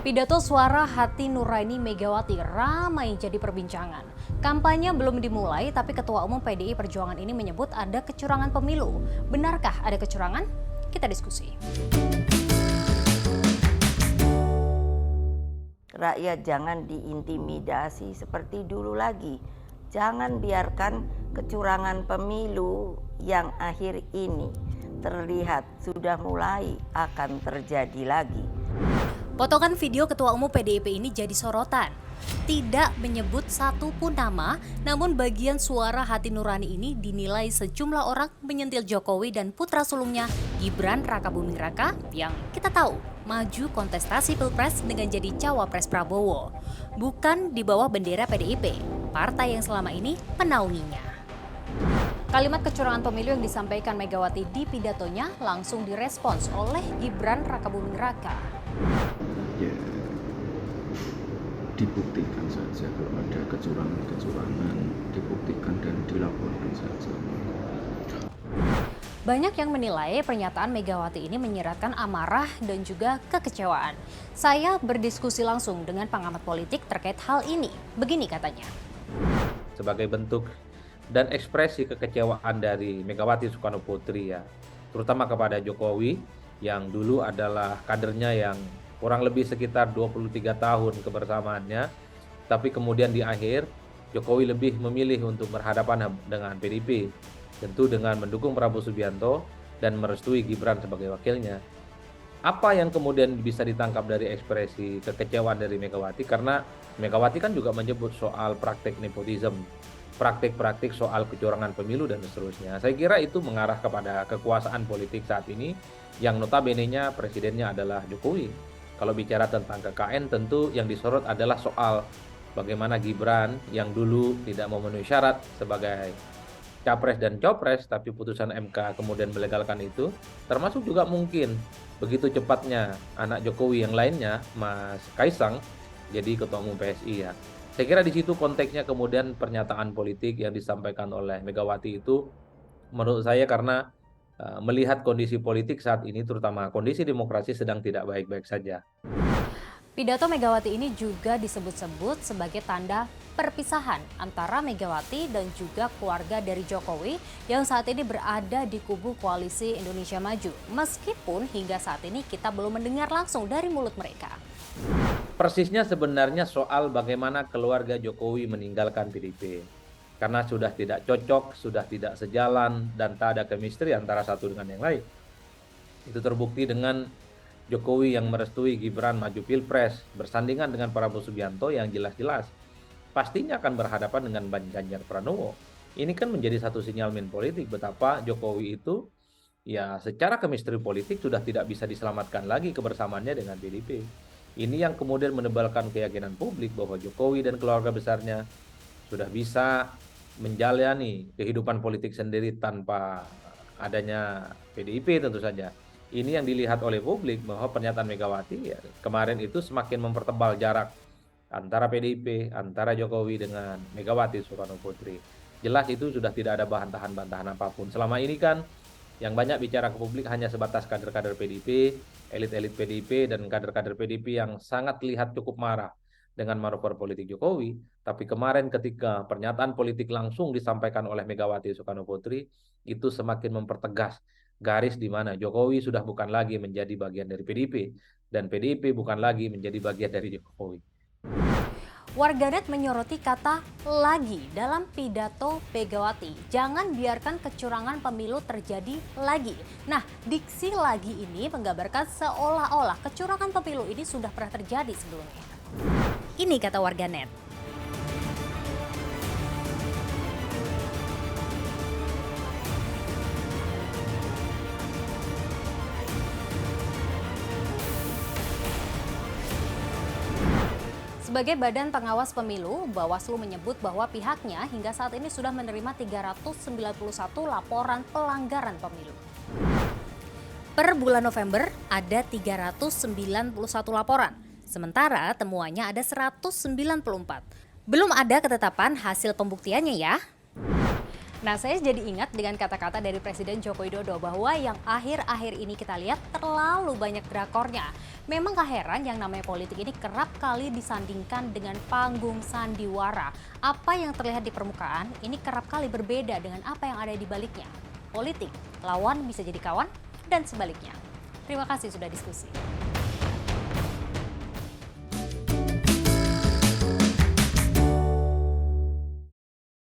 Pidato suara hati Nuraini Megawati ramai jadi perbincangan. Kampanye belum dimulai, tapi Ketua Umum PDI Perjuangan ini menyebut ada kecurangan pemilu. Benarkah ada kecurangan? Kita diskusi. Rakyat jangan diintimidasi seperti dulu lagi. Jangan biarkan kecurangan pemilu yang akhir ini terlihat sudah mulai akan terjadi lagi. Potongan video Ketua Umum PDIP ini jadi sorotan. Tidak menyebut satupun nama, namun bagian suara hati nurani ini dinilai sejumlah orang menyentil Jokowi dan putra sulungnya Gibran Rakabuming Raka yang kita tahu maju kontestasi Pilpres dengan jadi cawapres Prabowo. Bukan di bawah bendera PDIP, partai yang selama ini menaunginya. Kalimat kecurangan pemilu yang disampaikan Megawati di pidatonya langsung direspons oleh Gibran Rakabuming Raka. Ya, dibuktikan saja kalau ada kecurangan, dibuktikan dan dilaporkan saja. Banyak yang menilai pernyataan Megawati ini menyiratkan amarah dan juga kekecewaan. Saya berdiskusi langsung dengan pengamat politik terkait hal ini. Begini katanya. Sebagai bentuk dan ekspresi kekecewaan dari Megawati Soekarnoputri ya, terutama kepada Jokowi yang dulu adalah kadernya yang kurang lebih sekitar 23 tahun kebersamaannya, tapi kemudian di akhir Jokowi lebih memilih untuk berhadapan dengan PDIP, tentu dengan mendukung Prabowo Subianto dan merestui Gibran sebagai wakilnya. Apa yang kemudian bisa ditangkap dari ekspresi kekecewaan dari Megawati? Karena Megawati kan juga menyebut soal praktek nepotisme, praktik-praktik soal kecurangan pemilu dan seterusnya. Saya kira itu mengarah kepada kekuasaan politik saat ini yang notabene-nya presidennya adalah Jokowi. Kalau bicara tentang KKN tentu yang disorot adalah soal bagaimana Gibran yang dulu tidak memenuhi syarat sebagai capres dan copres, tapi putusan MK kemudian melegalkan itu, termasuk juga mungkin begitu cepatnya anak Jokowi yang lainnya, Mas Kaisang, jadi Ketua Umum PSI ya. Saya kira di situ konteksnya kemudian pernyataan politik yang disampaikan oleh Megawati itu menurut saya karena melihat kondisi politik saat ini terutama kondisi demokrasi sedang tidak baik-baik saja. Pidato Megawati ini juga disebut-sebut sebagai tanda perpisahan antara Megawati dan juga keluarga dari Jokowi yang saat ini berada di kubu Koalisi Indonesia Maju. Meskipun hingga saat ini kita belum mendengar langsung dari mulut mereka. Persisnya sebenarnya soal bagaimana keluarga Jokowi meninggalkan PDIP. Karena sudah tidak cocok, sudah tidak sejalan, dan tak ada chemistry antara satu dengan yang lain. Itu terbukti dengan Jokowi yang merestui Gibran maju Pilpres, bersandingan dengan Prabowo Subianto yang jelas-jelas pastinya akan berhadapan dengan Ganjar Pranowo. Ini kan menjadi satu sinyalmen politik betapa Jokowi itu ya secara chemistry politik sudah tidak bisa diselamatkan lagi kebersamaannya dengan PDIP. Ini yang kemudian menebalkan keyakinan publik bahwa Jokowi dan keluarga besarnya sudah bisa menjalani kehidupan politik sendiri tanpa adanya PDIP tentu saja. Ini yang dilihat oleh publik bahwa pernyataan Megawati ya, kemarin itu semakin mempertebal jarak antara PDIP, antara Jokowi dengan Megawati Soekarnoputri. Jelas itu sudah tidak ada bantahan-bantahan apapun. Selama ini kan yang banyak bicara ke publik hanya sebatas kader-kader PDIP, elit-elit PDIP dan kader-kader PDIP yang sangat terlihat cukup marah dengan manuver politik Jokowi, tapi kemarin ketika pernyataan politik langsung disampaikan oleh Megawati Soekarnoputri, itu semakin mempertegas garis di mana Jokowi sudah bukan lagi menjadi bagian dari PDIP, dan PDIP bukan lagi menjadi bagian dari Jokowi. Warganet menyoroti kata lagi dalam pidato Megawati. Jangan biarkan kecurangan pemilu terjadi lagi. Nah, diksi lagi ini menggambarkan seolah-olah kecurangan pemilu ini sudah pernah terjadi sebelumnya. Ini kata warganet. Sebagai badan pengawas pemilu, Bawaslu menyebut bahwa pihaknya hingga saat ini sudah menerima 391 laporan pelanggaran pemilu. Per bulan November ada 391 laporan. Sementara temuannya ada 194. Belum ada ketetapan hasil pembuktiannya ya. Nah, saya jadi ingat dengan kata-kata dari Presiden Joko Widodo bahwa yang akhir-akhir ini kita lihat terlalu banyak drakornya. Memang gak heran yang namanya politik ini kerap kali disandingkan dengan panggung sandiwara. Apa yang terlihat di permukaan ini kerap kali berbeda dengan apa yang ada di baliknya. Politik, lawan bisa jadi kawan dan sebaliknya. Terima kasih sudah diskusi.